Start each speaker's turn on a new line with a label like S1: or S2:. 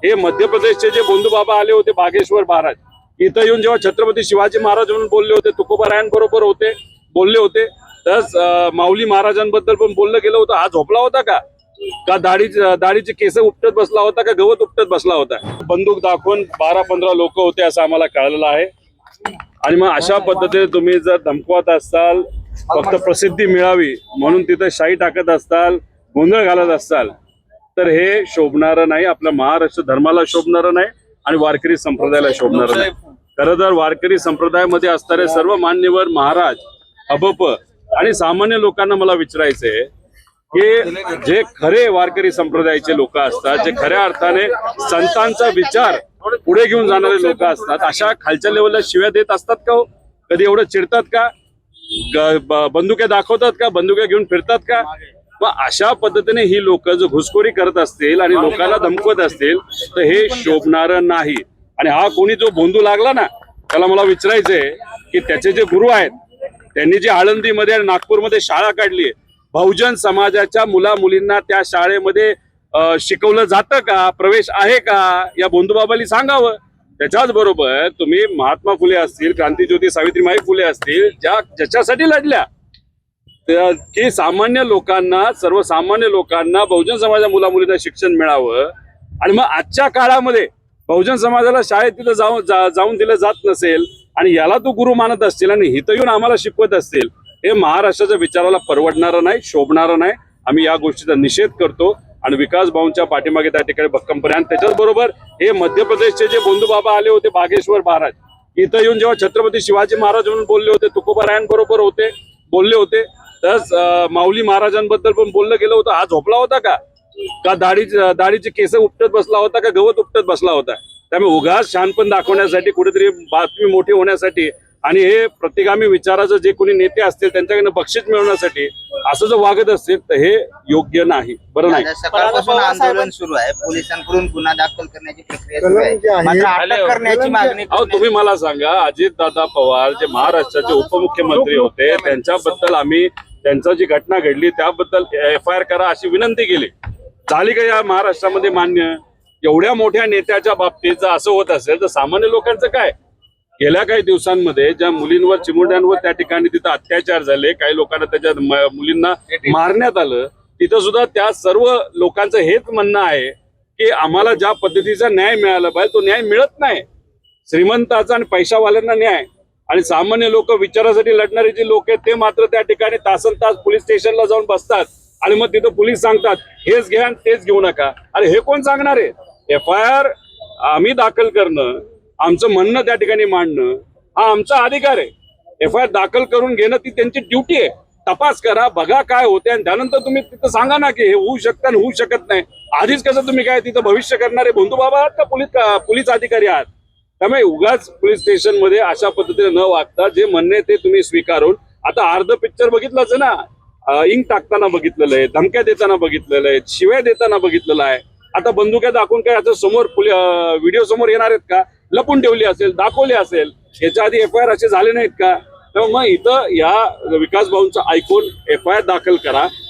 S1: हे मध्य प्रदेशचे जे बोंधूबाबा आले होते बागेश्वर महाराज इथं येऊन जेव्हा छत्रपती शिवाजी महाराज म्हणून बोलले होते, तुकोबारायांबरोबर होते बोलले होते, तर माऊली महाराजांबद्दल पण बोललं गेलं होतं. हा झोपला होता का दाढीचे केस उपटत बसला होता का गवत उपटत बसला होता? बंदूक दाखवून 12-15 लोक होते असं आम्हाला कळलेलं आहे. आणि मग अशा पद्धतीने तुम्ही जर धमकवत असाल, फक्त प्रसिद्धी मिळावी म्हणून तिथं शाई टाकत असताल, गोंधळ घालत असताल, तर हे शोभणारं नाही, आपल्या महाराष्ट्र धर्माला शोभणारं नाही आणि वारकरी संप्रदायाला शोभणारं नाही. खरं तर वारकरी संप्रदायामध्ये असणारे सर्व मान्यवर महाराज, अबप आणि सामान्य लोकांना मला विचारायचंय की जे खरे वारकरी संप्रदायाचे लोक असतात, जे खऱ्या अर्थाने संतांचा विचार पुढे घेऊन जाणारे लोक असतात, अशा खालच्या लेवलला शिव्या देत असतात का हो? कधी एवढं चिडतात का? बंदुके दाखवतात का? बंदुके घेऊन फिरतात का? मग अशा पद्धतीने ही लोक जो घुसखोरी करत असतील आणि लोकांना धमकवत असतील तर हे शोभणारं नाही. आणि हा कोणी जो बोंधू लागला ना, त्याला मला विचारायचंय की त्याचे जे गुरु आहेत त्यांनी जी आळंदीमध्ये आणि नागपूरमध्ये शाळा काढली, बहुजन समाजाच्या मुला मुलींना त्या शाळेमध्ये शिकवलं जातं का? प्रवेश आहे का? या बोंधूबाबांनी सांगावं. त्याच्याच बरोबर तुम्ही महात्मा फुले असतील, क्रांतीज्योती सावित्रीबाई फुले असतील, ज्याच्यासाठी लढल्या की सामान्य लोकांना, सर्वसामान्य लोकांना, बहुजन समाजा मुला मुलींना शिक्षण मिळावं. आणि मग आजच्या काळामध्ये बहुजन समाजाला शाळेत तिथं जाऊन दिलं जात नसेल आणि याला तू गुरु मानत असतील आणि इथं येऊन आम्हाला शिकवत असतील, हे महाराष्ट्राच्या विचाराला परवडणारं नाही, शोभणारं नाही. आम्ही या गोष्टीचा निषेध करतो आणि विकास भाऊंच्या पाठीमागे त्या ठिकाणी भक्कमपणे. आणि त्याच्याच बरोबर हे मध्य प्रदेशचे जे बोंधूबाबा आले होते बागेश्वर महाराज इथं येऊन जेव्हा छत्रपती शिवाजी महाराज म्हणून बोलले होते, तुकोबारायांबरोबर होते बोलले होते, तर माऊली महाराजांबद्दल पण बोललं गेलं होतं. हा झोपला होता का दाढीचे केस उपटत बसला होता का गवत उपटत बसला होता? त्यामुळे उगाच शहाणपण दाखवण्यासाठी, कुठेतरी बातमी मोठी होण्यासाठी आणि हे प्रतिगामी विचाराचं जे कोणी नेते असतील त्यांच्याकडनं बक्षीस मिळवण्यासाठी असं जर वागत असतील तर हे योग्य नाही. बरं नाही.
S2: सकाळपासून आंदोलन सुरू आहे, पोलिसांकडून गुन्हा दाखल करण्याची प्रक्रिया सुरू आहे, मात्र अटक करण्याची मागणी.
S1: अहो तुम्ही मला सांगा, अजितदादा पवार जे महाराष्ट्राचे उपमुख्यमंत्री होते त्यांच्याबद्दल आम्ही, त्यांचं जी घटना घडली त्याबद्दल FIR करा अशी विनंती केली. झाली का या महाराष्ट्रामध्ये मान्य? एवढ्या मोठ्या नेत्याच्या बाबतीत जर असं होत असेल तर सामान्य लोकांचं काय? गेल्या काही दिवसांमध्ये ज्या मुलींवर, चिमुरड्यांवर त्या ठिकाणी तिथं अत्याचार झाले, काही लोकांना त्याच्या मुलींना मारण्यात आलं, तिथं सुद्धा त्या सर्व लोकांचं हेच म्हणणं आहे की आम्हाला ज्या पद्धतीचा न्याय मिळाला पाहिजे तो न्याय मिळत नाही. श्रीमंताचा आणि पैशावाल्यांना न्याय आणि सामान्य लोक, विचारासाठी लढणारे जे लोक आहेत ते मात्र त्या ठिकाणी तासन तास पोलीस स्टेशनला जाऊन बसतात आणि मग तिथं पोलीस सांगतात हेच घ्या आणि तेच घेऊ नका. अरे हे कोण सांगणार आहे? FIR आम्ही दाखल करणं, आमचं म्हणणं त्या ठिकाणी मांडणं हा आमचा अधिकार आहे. FIR दाखल करून घेणं ती त्यांची ड्युटी आहे. तपास करा, बघा काय होते आणि त्यानंतर तुम्ही तिथं सांगा ना की हे होऊ शकतं आणि होऊ शकत नाही. आधीच कसं तुम्ही काय तिथं भविष्य करणारे बोंधूबाबा आहात का पोलीस अधिकारी आहात? त्यामुळे उगाच पोलीस स्टेशन मध्ये अशा पद्धतीने न वागता जे म्हणणे ते तुम्ही स्वीकारून, आता अर्ध पिक्चर बघितलंच ना, इंक टाकताना बघितलेलं आहे, धमक्या देताना बघितलेलं आहे, शिव्या देताना बघितलेलं आहे. आता बंदुक्या दाखवून काय याचं समोर व्हिडिओ समोर येणार आहेत का? लपून ठेवली असेल, दाखवली असेल. याच्या आधी FIR असे झाले नाहीत का? तर मग इथं या विकास भाऊंचं ऐकून FIR दाखल करा